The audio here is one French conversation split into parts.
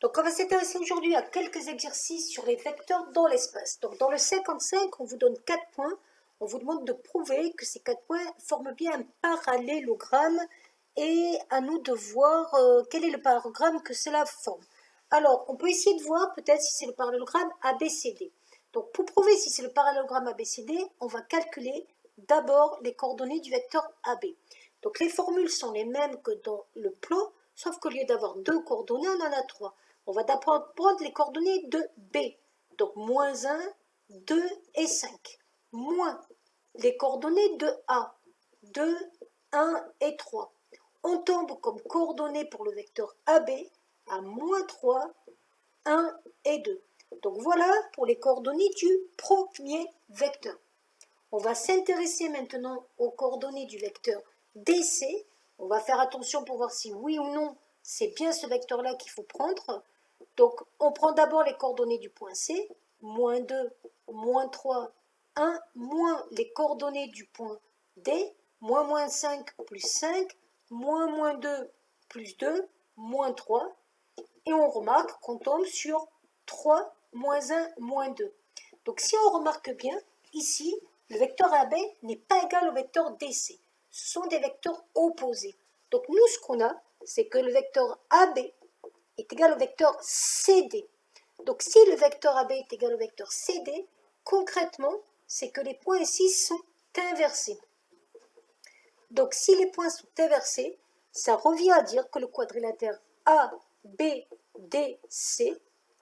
Donc, on va s'intéresser aujourd'hui à quelques exercices sur les vecteurs dans l'espace. Donc, dans le 55, on vous donne 4 points. On vous demande de prouver que ces 4 points forment bien un parallélogramme et à nous de voir quel est le parallélogramme que cela forme. Alors, on peut essayer de voir peut-être si c'est le parallélogramme ABCD. Donc, pour prouver si c'est le parallélogramme ABCD, on va calculer d'abord les coordonnées du vecteur AB. Donc, les formules sont les mêmes que dans le plan, sauf qu'au lieu d'avoir 2 coordonnées, on en a 3. On va d'abord prendre les coordonnées de B, donc moins 1, 2 et 5, moins les coordonnées de A, 2, 1 et 3. On tombe comme coordonnées pour le vecteur AB à moins 3, 1 et 2. Donc voilà pour les coordonnées du premier vecteur. On va s'intéresser maintenant aux coordonnées du vecteur DC. On va faire attention pour voir si oui ou non c'est bien ce vecteur-là qu'il faut prendre. Donc, on prend d'abord les coordonnées du point C, moins 2, moins 3, 1, moins les coordonnées du point D, moins 5 plus 5, moins 2 plus 2, moins 3. Et on remarque qu'on tombe sur 3, moins 1, moins 2. Donc, si on remarque bien, ici, le vecteur AB n'est pas égal au vecteur DC. Ce sont des vecteurs opposés. Donc, nous, ce qu'on a, c'est que le vecteur AB est égal au vecteur CD. Donc, si le vecteur AB est égal au vecteur CD, concrètement, c'est que les points ici sont inversés. Donc, si les points sont inversés, ça revient à dire que le quadrilatère ABDC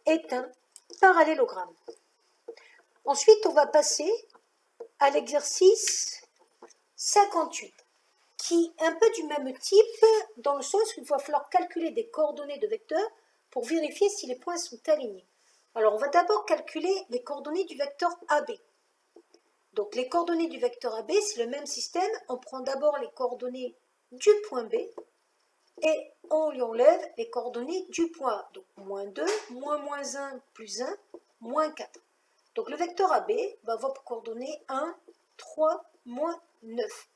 est un parallélogramme. Ensuite, on va passer à l'exercice 58, qui est un peu du même type, dans le sens qu'il va falloir calculer des coordonnées de vecteurs pour vérifier si les points sont alignés. Alors, on va d'abord calculer les coordonnées du vecteur AB. Donc, les coordonnées du vecteur AB, c'est le même système. On prend d'abord les coordonnées du point B et on lui enlève les coordonnées du point A. Donc, moins 2, moins 1 plus 1, moins 4. Donc, le vecteur AB va avoir pour coordonnées 1, 3, moins 9.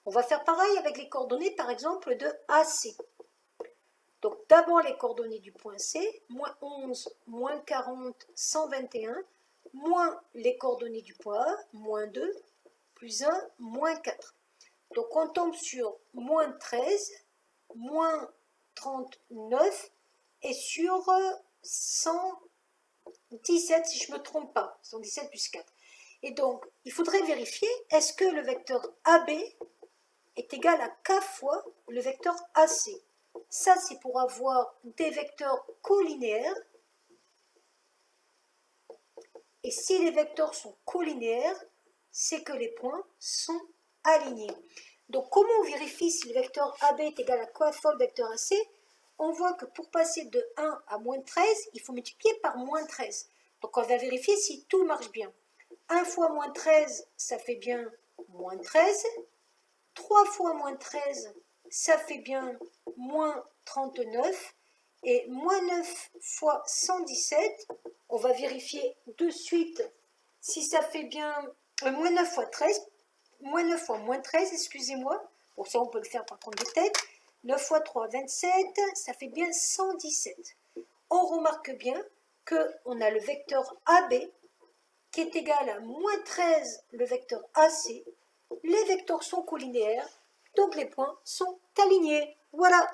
On va faire pareil avec les coordonnées, par exemple, de AC. Donc, d'abord les coordonnées du point C, moins 11, moins 40, 121, moins les coordonnées du point A, moins 2, plus 1, moins 4. Donc, on tombe sur moins 13, moins 39 et sur 117, si je ne me trompe pas, 117 plus 4. Et donc, il faudrait vérifier, est-ce que le vecteur AB est égal à k fois le vecteur AC. Ça, c'est pour avoir des vecteurs colinéaires. Et si les vecteurs sont colinéaires, c'est que les points sont alignés. Donc, comment on vérifie si le vecteur AB est égal à k fois le vecteur AC? On voit que pour passer de 1 à moins 13, il faut multiplier par moins 13. Donc, on va vérifier si tout marche bien. 1 fois moins 13, ça fait bien moins 13. 3 fois moins 13, ça fait bien moins 39. Et moins 9 fois 117, on va vérifier de suite si ça fait bien moins 9 fois 13, moins 9 fois moins 13, excusez-moi. Pour ça, on peut le faire par prendre de tête. 9 fois 3, 27, ça fait bien 117. On remarque bien qu'on a le vecteur AB qui est égal à moins 13, le vecteur AC. Les vecteurs sont colinéaires, donc les points sont alignés. Voilà.